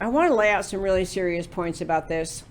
I want to lay out some really serious points about this.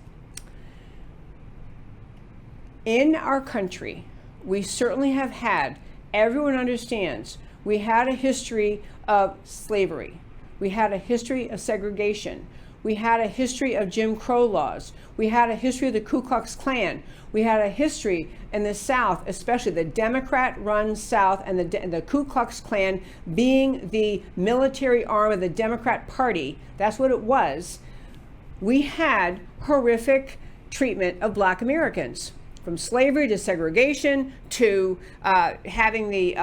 In our country, we certainly have had, everyone understands, we had a history of slavery. We had a history of segregation. We had a history of Jim Crow laws. We had a history of the Ku Klux Klan. We had a history in the South, especially the Democrat-run South, and the Ku Klux Klan being the military arm of the Democrat Party. That's what it was. We had horrific treatment of Black Americans, from slavery to segregation to having the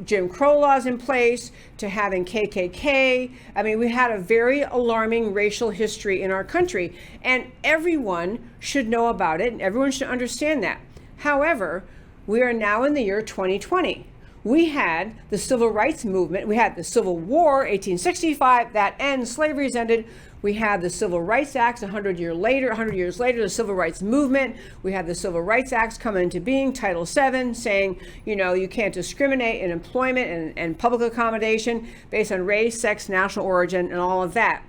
Jim Crow laws in place to having KKK. I mean, we had a very alarming racial history in our country, and everyone should know about it and everyone should understand that. However, we are now in the year 2020. We had the Civil Rights Movement. We had the Civil War, 1865, that ends, slavery is ended. We had the Civil Rights Acts 100 years later, the Civil Rights Movement. We had the Civil Rights Acts come into being, Title VII, saying, you know, you can't discriminate in employment and public accommodation based on race, sex, national origin, and all of that.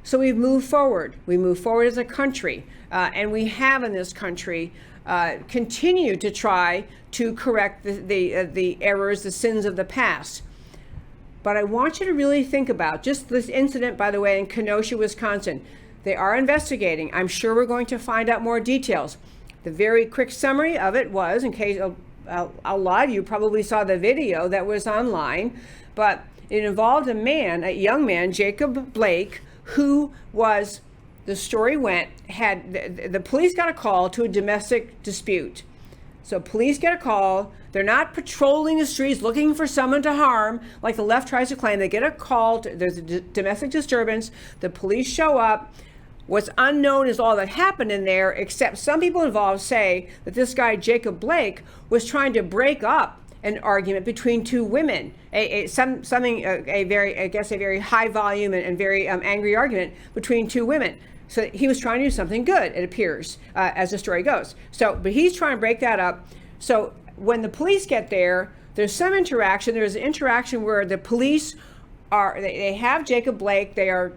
So we've moved forward. We move forward as a country, and we have in this country continued to try to correct the errors, the sins of the past. But I want you to really think about just this incident, by the way, in Kenosha, Wisconsin. They are investigating. I'm sure we're going to find out more details. The very quick summary of it was, in case a lot of you probably saw the video that was online, but it involved a young man, Jacob Blake, who was, the story went, the police got a call to a domestic dispute. So police get a call. They're not patrolling the streets looking for someone to harm, like the left tries to claim. They get a call. There's a domestic disturbance. The police show up. What's unknown is all that happened in there, except some people involved say that this guy, Jacob Blake, was trying to break up an argument between two women, a very high volume and very angry argument between two women. So he was trying to do something good, it appears, as the story goes. But he's trying to break that up. So when the police get there, there's some interaction. There's an interaction where the police they have Jacob Blake. They are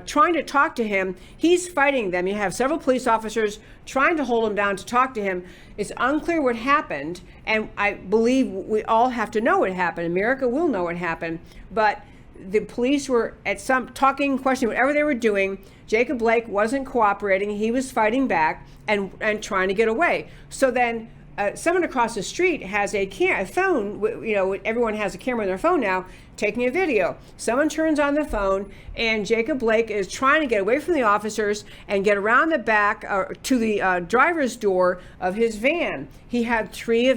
trying to talk to him. He's fighting them. You have several police officers trying to hold him down to talk to him. It's unclear what happened, and I believe we all have to know what happened. America will know what happened, but the police were at some talking, questioning, whatever they were doing. Jacob Blake wasn't cooperating. He was fighting back and trying to get away. So then someone across the street has a phone. You know, everyone has a camera on their phone now, taking a video. Someone turns on the phone, and Jacob Blake is trying to get away from the officers and get around the back to the driver's door of his van. He had three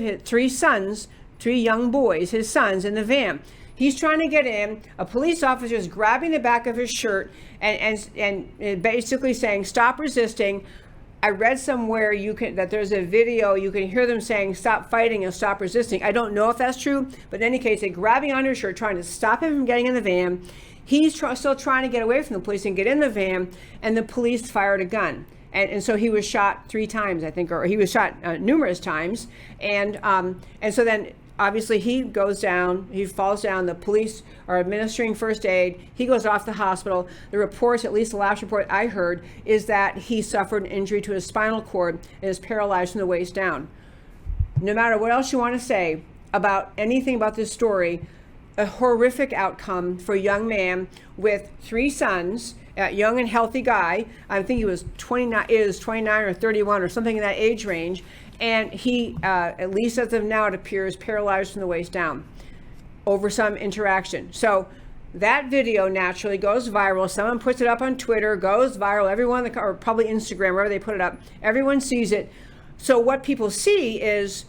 young boys, his sons, in the van. He's trying to get in. A police officer is grabbing the back of his shirt and basically saying, "Stop resisting." I read somewhere that there's a video, you can hear them saying, "Stop fighting and stop resisting." I don't know if that's true, but in any case, they're grabbing on his shirt, trying to stop him from getting in the van. He's still trying to get away from the police and get in the van, and the police fired a gun. And so he was shot 3 times, I think, or he was shot numerous times. And so then, obviously, he goes down, he falls down. The police are administering first aid. He goes off to the hospital. The reports, at least the last report I heard, is that he suffered an injury to his spinal cord and is paralyzed from the waist down. No matter what else you want to say about anything about this story, a horrific outcome for a young man with 3 sons, a young and healthy guy. I think he was 29 or 31 or something in that age range. And he, at least as of now, it appears paralyzed from the waist down over some interaction. So that video naturally goes viral. Someone puts it up on Twitter, goes viral. Everyone, or probably Instagram, wherever they put it up, everyone sees it. So what people see is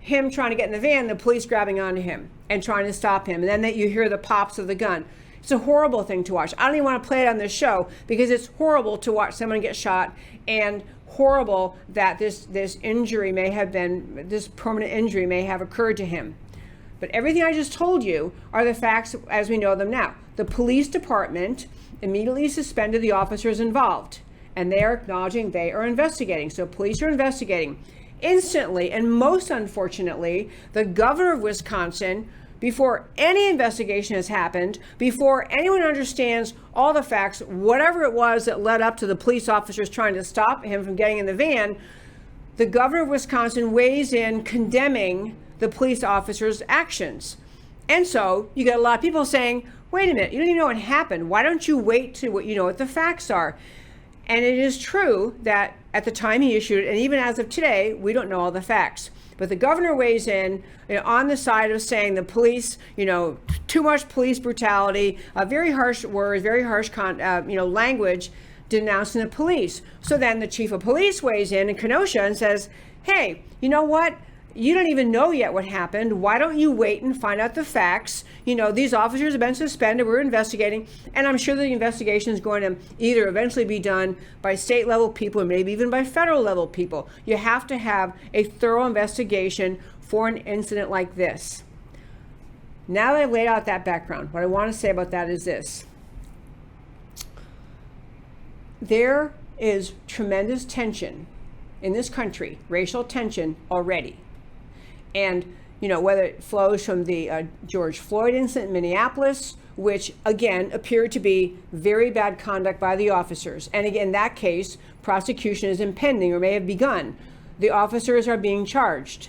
him trying to get in the van, the police grabbing onto him and trying to stop him. And then that you hear the pops of the gun. It's a horrible thing to watch. I don't even want to play it on this show because it's horrible to watch someone get shot, and horrible that this permanent injury may have occurred to him. But everything I just told you are the facts as we know them now. The police department immediately suspended the officers involved, and they are acknowledging they are investigating. So police are investigating. Instantly, and most unfortunately, the governor of Wisconsin before any investigation has happened, before anyone understands all the facts, whatever it was that led up to the police officers trying to stop him from getting in the van, the governor of Wisconsin weighs in condemning the police officers' actions. And so you get a lot of people saying, wait a minute, you don't even know what happened. Why don't you wait to what you know what the facts are? And it is true that at the time he issued it, and even as of today, we don't know all the facts. But the governor weighs in, on the side of saying the police, too much police brutality, very harsh words, very harsh language denouncing the police. So then the chief of police weighs in Kenosha and says, hey, you know what? You don't even know yet what happened. Why don't you wait and find out the facts? These officers have been suspended. We're investigating. And I'm sure the investigation is going to either eventually be done by state level people or maybe even by federal level people. You have to have a thorough investigation for an incident like this. Now that I've laid out that background, what I want to say about that is this. There is tremendous tension in this country, racial tension already. And, whether it flows from the George Floyd incident in Minneapolis, which, again, appeared to be very bad conduct by the officers. And again, in that case, prosecution is impending or may have begun. The officers are being charged,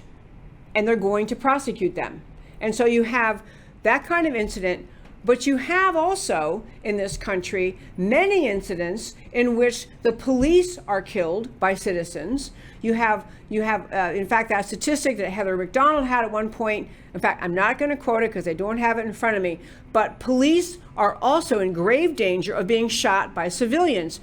and they're going to prosecute them. And so you have that kind of incident. But you have also in this country many incidents in which the police are killed by citizens. You have, in fact, that statistic that Heather McDonald had at one point. In fact, I'm not going to quote it because I don't have it in front of me. But police are also in grave danger of being shot by civilians.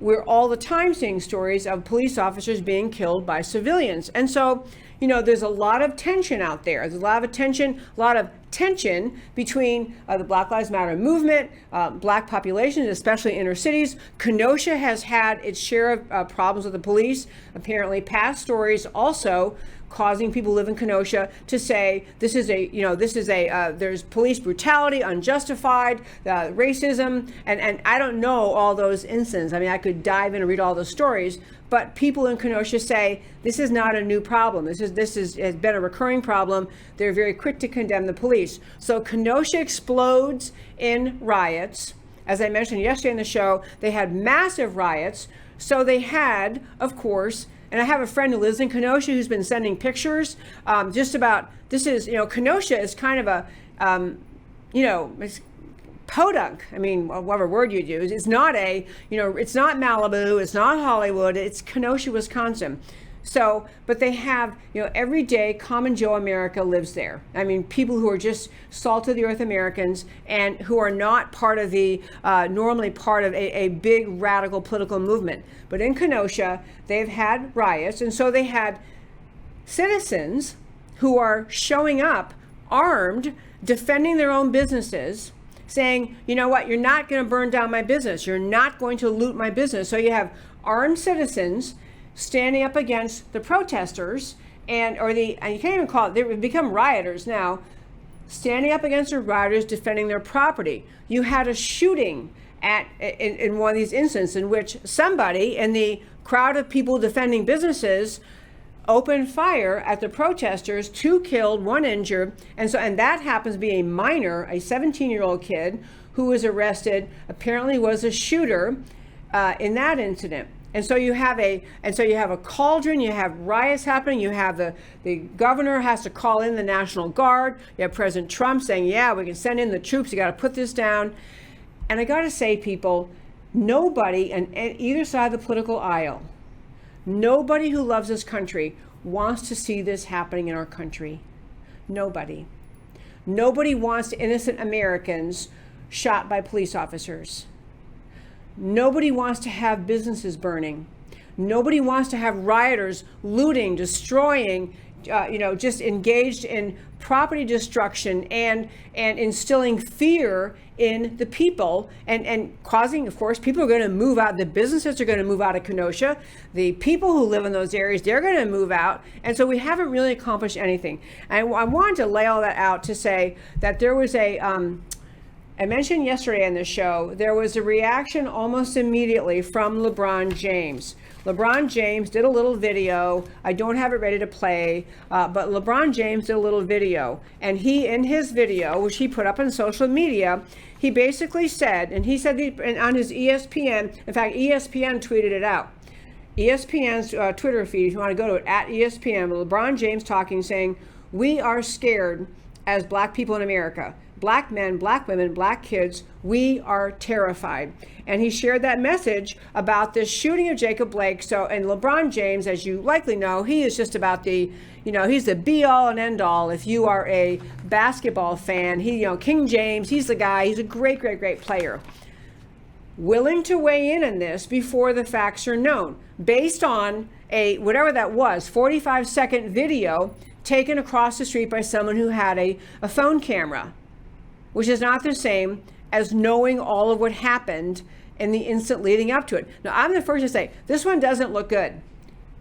We're all the time seeing stories of police officers being killed by civilians. And so, there's a lot of tension out there. There's a lot of tension between the Black Lives Matter movement, black populations, especially inner cities. Kenosha has had its share of problems with the police. Apparently, past stories also causing people who live in Kenosha to say there's police brutality, unjustified, racism, and I don't know all those incidents. I mean, I could dive in and read all those stories, but people in Kenosha say this is not a new problem. This has been a recurring problem. They're very quick to condemn the police. So Kenosha explodes in riots. As I mentioned yesterday in the show, they had massive riots. So they had, of course, and I have a friend who lives in Kenosha who's been sending pictures Kenosha is kind of a, it's podunk. I mean, whatever word you'd use. It's not it's not Malibu, it's not Hollywood, it's Kenosha, Wisconsin. So, but they have, everyday common Joe America lives there. I mean, people who are just salt of the earth Americans and who are not part of normally part of a big radical political movement. But in Kenosha, they've had riots. And so they had citizens who are showing up armed, defending their own businesses, saying, you know what, you're not going to burn down my business. You're not going to loot my business. So you have armed citizens standing up against the protesters and you can't even call it, they've become rioters now, standing up against the rioters defending their property. You had a shooting in one of these incidents in which somebody in the crowd of people defending businesses opened fire at the protesters, 2 killed, 1 injured. And that happens to be a minor, a 17-year-old kid who was arrested, apparently was a shooter in that incident. And so you have a cauldron, you have riots happening, you have the governor has to call in the National Guard, you have President Trump saying, yeah, we can send in the troops, you got to put this down. And I got to say, people, nobody on either side of the political aisle, nobody who loves this country wants to see this happening in our country. Nobody. Nobody wants innocent Americans shot by police officers. Nobody wants to have businesses burning. Nobody wants to have rioters looting, destroying, just engaged in property destruction and instilling fear in the people and causing, of course, people are going to move out. The businesses are going to move out of Kenosha. The people who live in those areas, they're going to move out. And so we haven't really accomplished anything. And I wanted to lay all that out to say that there was I mentioned yesterday on the show, there was a reaction almost immediately from LeBron James. LeBron James did a little video. I don't have it ready to play, but LeBron James did a little video. And he, in his video, which he put up on social media, he basically said, and he said on his ESPN, in fact, ESPN tweeted it out. ESPN's Twitter feed, if you want to go to it, at ESPN, LeBron James talking, saying, "We are scared as black people in America. Black men, black women, black kids, we are terrified." And he shared that message about this shooting of Jacob Blake. So, and LeBron James, as you likely know, he is just about the, he's the be all and end all. If you are a basketball fan, King James, he's the guy, he's a great, great, great player. Willing to weigh in on this before the facts are known, based on a, whatever that was, 45-second video taken across the street by someone who had a phone camera, which is not the same as knowing all of what happened in the instant leading up to it. Now, I'm the first to say, this one doesn't look good.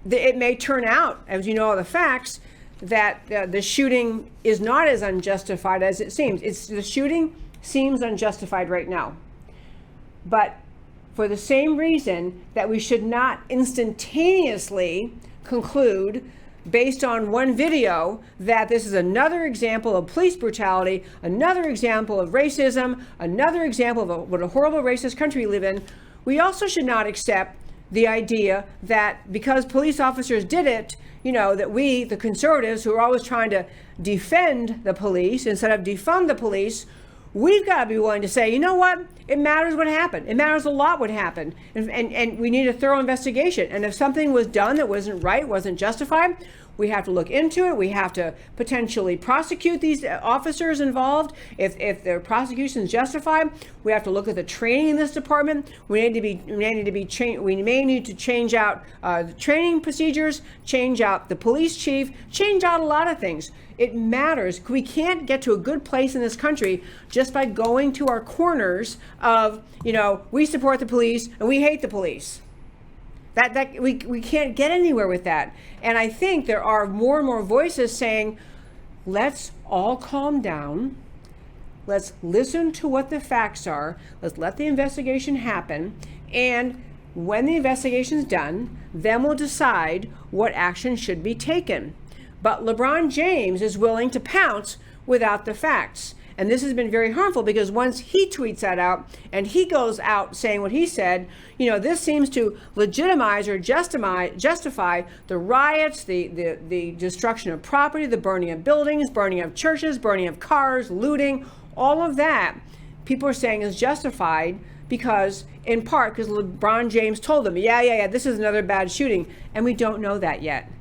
It may turn out, as you know all the facts, that the shooting is not as unjustified as it seems. The shooting seems unjustified right now. But for the same reason that we should not instantaneously conclude based on one video that this is another example of police brutality, another example of racism, another example of what a horrible racist country we live in, we also should not accept the idea that because police officers did it, that we, the conservatives, who are always trying to defend the police instead of defund the police, we've got to be willing to say, you know what? It matters what happened. It matters a lot what happened. And we need a thorough investigation. And if something was done that wasn't right, wasn't justified, we have to look into it. We have to potentially prosecute these officers involved. If their prosecution is justified, we have to look at the training in this department. We may need to change out the training procedures, change out the police chief, change out a lot of things. It matters. We can't get to a good place in this country just by going to our corners of, we support the police and we hate the police. That we can't get anywhere with that. And I think there are more and more voices saying, let's all calm down. Let's listen to what the facts are. Let's let the investigation happen. And when the investigation's done, then we'll decide what action should be taken. But LeBron James is willing to pounce without the facts. And this has been very harmful because once he tweets that out and he goes out saying what he said, this seems to legitimize or justify the riots, the destruction of property, the burning of buildings, burning of churches, burning of cars, looting, all of that. People are saying is justified because, in part, because LeBron James told them, yeah, this is another bad shooting. And we don't know that yet.